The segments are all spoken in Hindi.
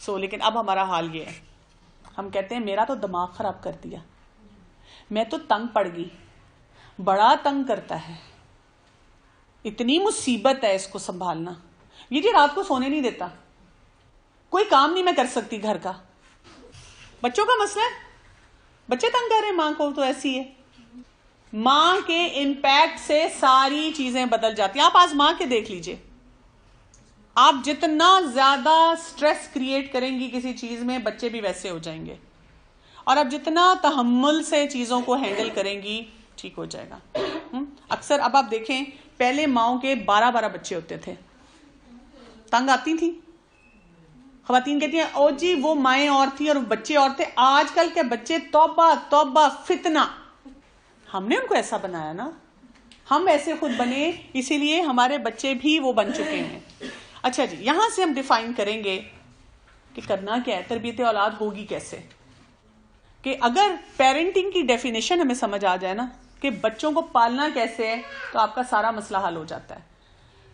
लेकिन अब हमारा हाल ये है, हम कहते हैं मेरा तो दिमाग खराब कर दिया, मैं तो तंग पड़ गई, बड़ा तंग करता है, इतनी मुसीबत है इसको संभालना, ये जी रात को सोने नहीं देता, कोई काम नहीं मैं कर सकती घर का। बच्चों का मसला है, बच्चे तंग कर रहे हैं मां को, तो ऐसी है। मां के इंपैक्ट से सारी चीजें बदल जाती हैं। आप आजमा के देख लीजिए, आप जितना ज्यादा स्ट्रेस क्रिएट करेंगी किसी चीज में, बच्चे भी वैसे हो जाएंगे, और आप जितना तहम्मुल से चीजों को हैंडल करेंगी, ठीक हो जाएगा। अक्सर अब आप देखें, पहले माओं के 12-12 बच्चे होते थे, तंग आती थी। खवातीन कहती हैं ओ जी वो माएँ और थी और बच्चे और थे, आजकल के बच्चे तौबा तौबा फितना। हमने उनको ऐसा बनाया ना, हम ऐसे खुद बने, इसीलिए हमारे बच्चे भी वो बन चुके हैं। अच्छा जी, यहां से हम डिफाइन करेंगे कि करना क्या है, तरबियत औलाद होगी कैसे। कि अगर पेरेंटिंग की डेफिनेशन हमें समझ आ जाए ना कि बच्चों को पालना कैसे है, तो आपका सारा मसला हल हो जाता है।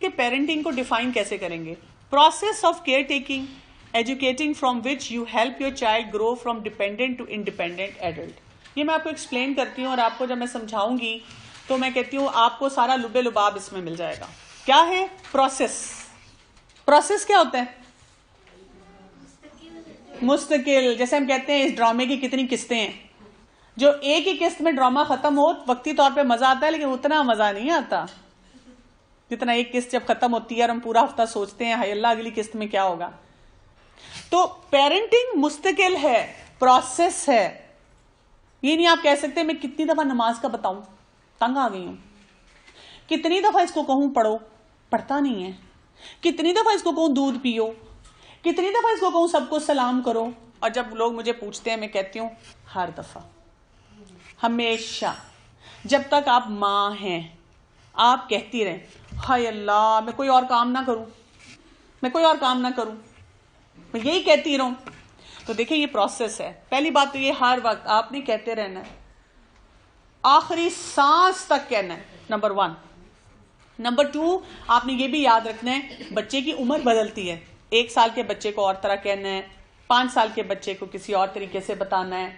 कि पेरेंटिंग को डिफाइन कैसे करेंगे, process of care taking educating from which you help your child grow from dependent to independent adult. ये मैं आपको एक्सप्लेन करती हूँ, और आपको जब मैं समझाऊंगी तो मैं कहती हूँ आपको सारा लुबे लुबाब इसमें मिल जाएगा। क्या है प्रोसेस? प्रोसेस क्या होता है? मुस्तकिल। जैसे हम कहते हैं इस ड्रामे की कितनी किस्तें हैं, जो एक ही किस्त में ड्रामा खत्म हो वक्ती तौर पे मजा आता है, लेकिन उतना मजा नहीं आता जितना एक किस्त जब खत्म होती है और हम पूरा हफ्ता सोचते हैं हाय अल्लाह अगली किस्त में क्या होगा। तो पेरेंटिंग मुस्तकिल है, प्रोसेस है। ये नहीं आप कह सकते मैं कितनी दफा नमाज का बताऊं, तंग आ गई हूं, कितनी दफा इसको कहूं पढ़ो, पढ़ता नहीं है, कितनी दफा इसको कहूं दूध पियो, कितनी दफा इसको कहूं सबको सलाम करो। और जब लोग मुझे पूछते हैं मैं कहती हूं हर दफा, हमेशा, जब तक आप मां हैं आप कहती रहें हाय अल्लाह मैं कोई और काम ना करूं, मैं कोई और काम ना करूं, मैं यही कहती रहूं। तो देखिए ये प्रोसेस है। पहली बात तो ये हर वक्त आपने कहते रहना है, आखिरी सांस तक कहना है, नंबर 1। नंबर 2 आपने ये भी याद रखना है बच्चे की उम्र बदलती है। 1 साल के बच्चे को और तरह कहना है, 5 साल के बच्चे को किसी और तरीके से बताना है,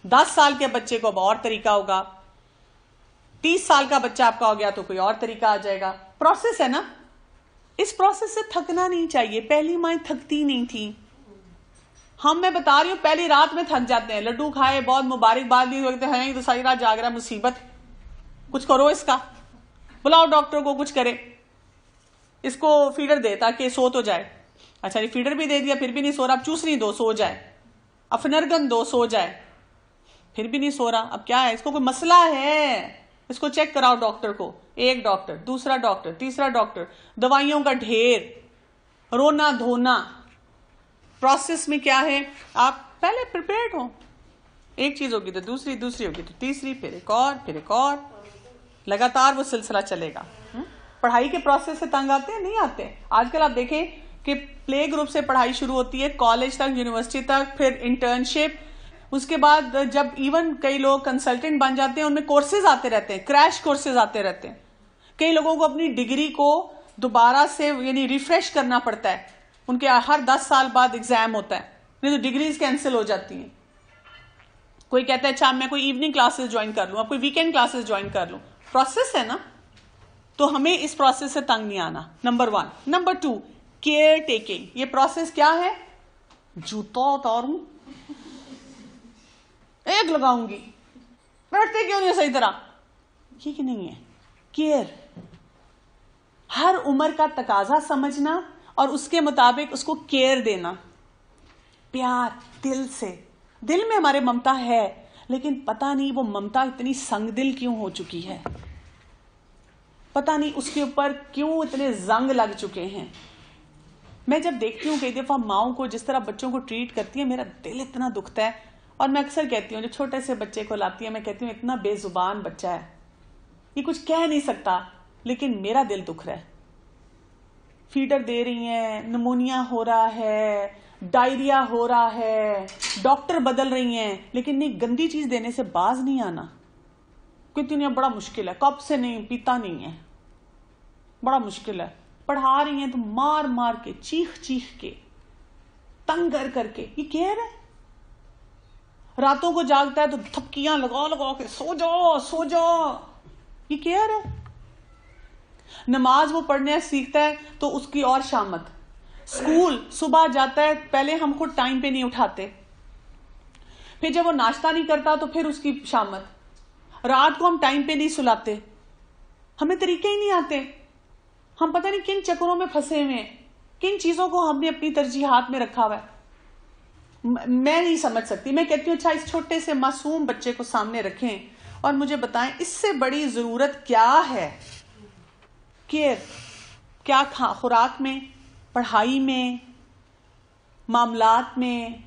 10 साल के बच्चे को अब और तरीका होगा, 30 साल का बच्चा आपका हो गया तो कोई और तरीका आ जाएगा। प्रोसेस है ना, इस प्रोसेस से थकना नहीं चाहिए। पहली माएँ थकती नहीं थी, मैं बता रही हूं पहली रात में थक जाते हैं। लड्डू खाए, बहुत मुबारकबाद दी, लगते हैं तो सारी रात जाग रहा, मुसीबत, कुछ करो इसका, बुलाओ डॉक्टर को कुछ करे, इसको फीडर दे ताकि सो तो जाए। अच्छा ये फीडर भी दे दिया फिर भी नहीं सो रहा, अब चूसनी दो सो जाए, अफनरगन दो सो जाए, फिर भी नहीं सो रहा। अब क्या है, इसको कोई मसला है, इसको चेक कराओ डॉक्टर को। एक डॉक्टर, दूसरा डॉक्टर, तीसरा डॉक्टर, दवाइयों का ढेर, रोना धोना। प्रोसेस में क्या है, आप पहले प्रिपेयर्ड हो, एक चीज होगी तो दूसरी, दूसरी होगी तो तीसरी, फिर एक और, फिर एक और, लगातार वो सिलसिला चलेगा। पढ़ाई के प्रोसेस से तंग आते हैं? नहीं आते। आजकल आप देखें कि प्ले ग्रुप से पढ़ाई शुरू होती है, कॉलेज तक, यूनिवर्सिटी तक, फिर इंटर्नशिप, उसके बाद जब इवन कई लोग कंसल्टेंट बन जाते हैं उनमें कोर्सेज आते रहते हैं, क्रैश कोर्सेज आते रहते हैं। कई लोगों को अपनी डिग्री को दोबारा से यानी रिफ्रेश करना पड़ता है, उनके हर 10 साल बाद एग्जाम होता है, नहीं तो डिग्रीज कैंसिल हो जाती हैं। कोई कहता है अच्छा मैं कोई इवनिंग क्लासेस ज्वाइन कर लूं, कोई वीकेंड क्लासेस ज्वाइन कर लूं। प्रोसेस है ना, तो हमें इस प्रोसेस से तंग नहीं आना, नंबर 1। Number 2 care taking. ये प्रोसेस क्या है, जूता उतारूं, एक लगाऊंगी, बैठते क्यों नहीं सही तरह, ये नहीं है केयर। हर उम्र का तकाजा समझना और उसके मुताबिक उसको केयर देना, प्यार, दिल से। दिल में हमारे ममता है, लेकिन पता नहीं वो ममता इतनी संग दिल क्यों हो चुकी है, पता नहीं उसके ऊपर क्यों इतने जंग लग चुके हैं। मैं जब देखती हूँ कई दफा माओं को जिस तरह बच्चों को ट्रीट करती है, मेरा दिल इतना दुखता है। और मैं अक्सर कहती हूँ जो छोटे से बच्चे को लाती है, मैं कहती हूँ इतना बेजुबान बच्चा है, ये कुछ कह नहीं सकता, लेकिन मेरा दिल दुख रहा है। फीडर दे रही हैं, निमोनिया हो रहा है, डायरिया हो रहा है, डॉक्टर बदल रही हैं, लेकिन नहीं, गंदी चीज देने से बाज नहीं आना। क्योंकि नहीं, बड़ा मुश्किल है, कब से नहीं पीता नहीं है, बड़ा मुश्किल है। पढ़ा रही हैं तो मार मार के, चीख चीख के, तंग कर करके। ये केयर है? रातों को जागता है तो थपकियां लगा लगा के सो जाओ सो जाओ, ये केयर है? नमाज वो पढ़ने सीखता है तो उसकी और शामत। स्कूल सुबह जाता है, पहले हम खुद टाइम पे नहीं उठाते, फिर जब वो नाश्ता नहीं करता तो फिर उसकी शामत। रात को हम टाइम पे नहीं सुलाते, हमें तरीके ही नहीं आते। हम पता नहीं किन चक्करों में फंसे हुए हैं, किन चीजों को हमने अपनी तरजीहात में रखा हुआ है। मैं नहीं समझ सकती। मैं कहती हूँ अच्छा इस छोटे से मासूम बच्चे को सामने रखें और मुझे बताएं इससे बड़ी जरूरत क्या है केयर? क्या खुराक में, पढ़ाई में, मामलात में?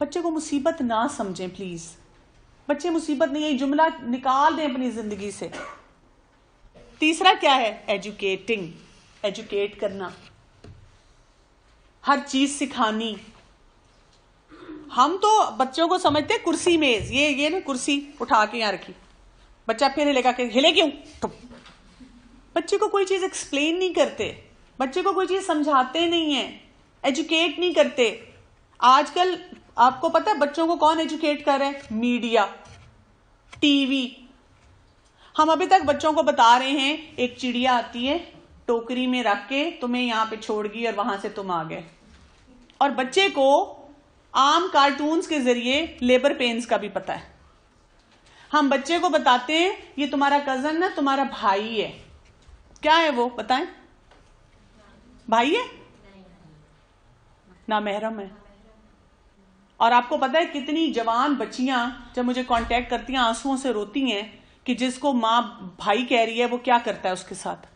बच्चे को मुसीबत ना समझें प्लीज। बच्चे मुसीबत नहीं है, जुमला निकाल दें अपनी जिंदगी से। तीसरा क्या है? एजुकेटिंग, एजुकेट करना, हर चीज सिखानी। हम तो बच्चों को समझते हैं कुर्सी मेज, ये ना कुर्सी उठा के यहां रखी, बच्चा फिर हिलेगा के हिले क्यों? बच्चे को कोई चीज एक्सप्लेन नहीं करते, बच्चे को कोई चीज समझाते नहीं है, एजुकेट नहीं करते। आजकल आपको पता है बच्चों को कौन एजुकेट कर रहे हैं? Media, TV. हम अभी तक बच्चों को बता रहे हैं एक चिड़िया आती है टोकरी में रख के तुम्हें यहां पे छोड़ गई और वहां से तुम आ गए। और बच्चे को आम कार्टून्स के जरिए लेबर पेन्स का भी पता है। हम बच्चे को बताते हैं ये तुम्हारा कजन ना तुम्हारा भाई है। क्या है वो बताएं? भाई है? ना महरम है। और आपको पता है कितनी जवान बच्चियां जब मुझे कांटेक्ट करती हैं आंसुओं से रोती हैं कि जिसको मां भाई कह रही है वो क्या करता है उसके साथ।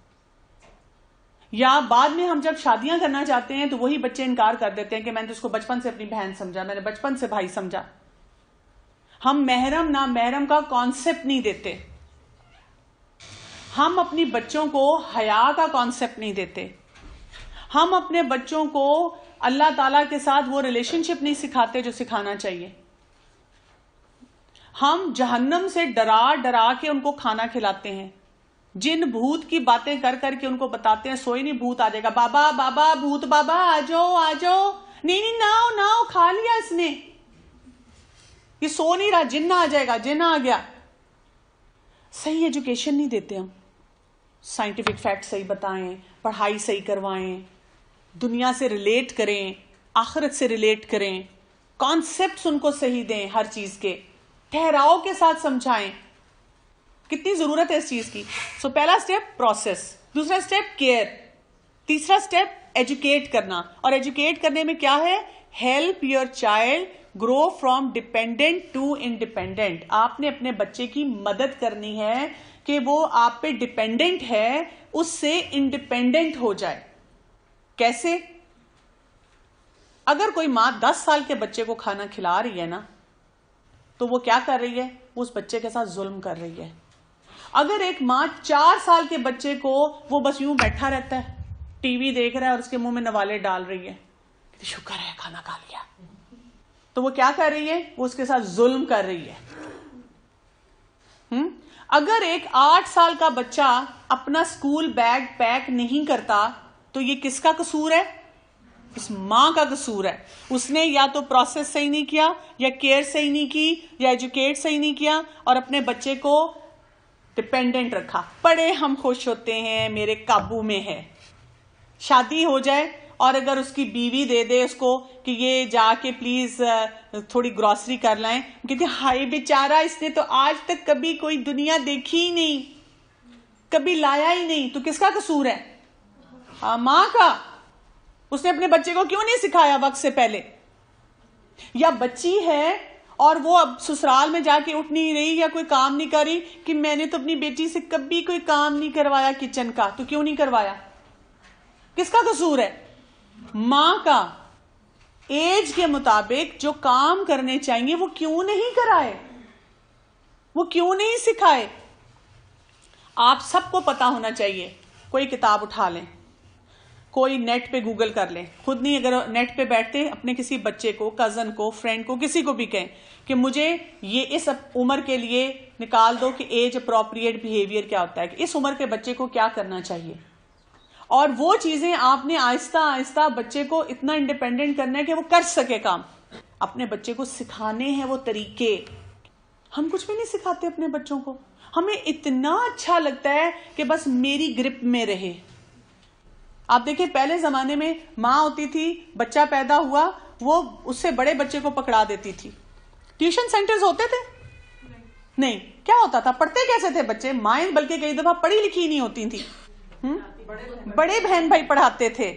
या बाद में हम जब शादियां करना चाहते हैं तो वही बच्चे इनकार कर देते हैं कि मैंने तो उसको बचपन से अपनी बहन समझा, मैंने बचपन से भाई समझा। हम महरम ना महरम का कॉन्सेप्ट नहीं देते। हम अपनी बच्चों को हया का कॉन्सेप्ट नहीं देते। हम अपने बच्चों को अल्लाह ताला के साथ वो रिलेशनशिप नहीं सिखाते जो सिखाना चाहिए। हम जहन्नम से डरा डरा के उनको खाना खिलाते हैं। जिन भूत की बातें कर करके उनको बताते हैं सोई नहीं भूत आ जाएगा, बाबा बाबा भूत बाबा आ जाओ आ जाओ। नहीं नहीं नाओ नाओ, खा लिया इसने, ये सो नहीं रहा, जिन्न आ जाएगा, जिन्न आ गया। सही एजुकेशन नहीं देते हम। साइंटिफिक फैक्ट सही बताएं, पढ़ाई सही करवाएं, दुनिया से रिलेट करें, आखिरत से रिलेट करें, कॉन्सेप्ट्स उनको सही दें, हर चीज के ठहराव के साथ समझाएं। कितनी जरूरत है इस चीज की। सो पहला स्टेप प्रोसेस, दूसरा स्टेप केयर, तीसरा स्टेप एजुकेट करना। और एजुकेट करने में क्या है? Help your child grow from dependent to independent. आपने अपने बच्चे की मदद करनी है कि वो आप पे डिपेंडेंट है, उससे इंडिपेंडेंट हो जाए। कैसे? अगर कोई मां 10 साल के बच्चे को खाना खिला रही है ना, तो वो क्या कर रही है? वो उस बच्चे के साथ जुल्म कर रही है। अगर एक मां 4 साल के बच्चे को वो बस यूं बैठा रहता है, टीवी देख रहा है और उसके मुंह में नवाले डाल रही है, शुक्र है खाना खा लिया, तो वो क्या कर रही है? वो उसके साथ जुल्म कर रही है। अगर एक 8 साल का बच्चा अपना स्कूल बैग पैक नहीं करता, तो ये किसका कसूर है? उस मां का कसूर है। उसने या तो प्रोसेस सही नहीं किया, या केयर सही नहीं की, या एजुकेट सही नहीं किया, और अपने बच्चे को डिपेंडेंट रखा। पढ़े हम खुश होते हैं, मेरे काबू में है। शादी हो जाए और अगर उसकी बीवी दे दे उसको कि ये जाके प्लीज थोड़ी ग्रोसरी कर लाएं, कहते हाय बेचारा, इसने तो आज तक कभी कोई दुनिया देखी ही नहीं, कभी लाया ही नहीं, तो किसका कसूर है? हाँ, मां का। उसने अपने बच्चे को क्यों नहीं सिखाया वक्त से पहले? या बच्ची है और वो अब ससुराल में जाके उठ नहीं रही या कोई काम नहीं कर रही कि मैंने तो अपनी बेटी से कभी कोई काम नहीं करवाया किचन का, तो क्यों नहीं करवाया? किसका कसूर है? मां का। एज के मुताबिक जो काम करने चाहिए वो क्यों नहीं कराए, वो क्यों नहीं सिखाए? आप सबको पता होना चाहिए। कोई किताब उठा लें, कोई नेट पे गूगल कर लें, खुद नहीं, अगर नेट पे बैठते अपने किसी बच्चे को, कजन को, फ्रेंड को, किसी को भी कहें कि मुझे ये इस उम्र के लिए निकाल दो कि एज अप्रोप्रिएट बिहेवियर क्या होता है, कि इस उम्र के बच्चे को क्या करना चाहिए। और वो चीजें आपने आहिस्ता आहिस्ता बच्चे को इतना इंडिपेंडेंट करना है कि वो कर सके काम। अपने बच्चे को सिखाने हैं वो तरीके। हम कुछ भी नहीं सिखाते अपने बच्चों को, हमें इतना अच्छा लगता है कि बस मेरी ग्रिप में रहे। आप देखिए पहले जमाने में माँ होती थी, बच्चा पैदा हुआ, वो उससे बड़े बच्चे को पकड़ा देती थी। ट्यूशन सेंटर्स होते थे? नहीं। क्या होता था? पढ़ते कैसे थे बच्चे? माएं बल्कि कई दफा पढ़ी लिखी नहीं होती थी, बड़े बहन भाई पढ़ाते थे।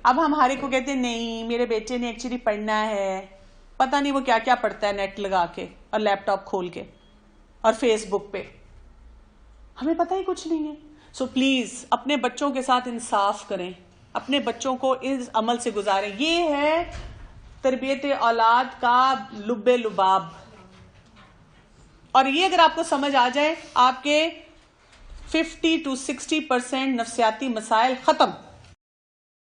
अब हम हमारे को कहते नहीं, मेरे बेटे ने एक्चुअली पढ़ना है, पता नहीं वो क्या क्या पढ़ता है नेट लगा के और लैपटॉप खोल के और फेसबुक पे, हमें पता ही कुछ नहीं है। सो प्लीज अपने बच्चों के साथ इंसाफ करें, अपने बच्चों को इस अमल से गुजारें। ये है तरबियत औलाद का लुब्बे लुबाब। और ये अगर आपको समझ आ जाए, आपके 50 to 60% नफ्सियाती मसाइल खत्म।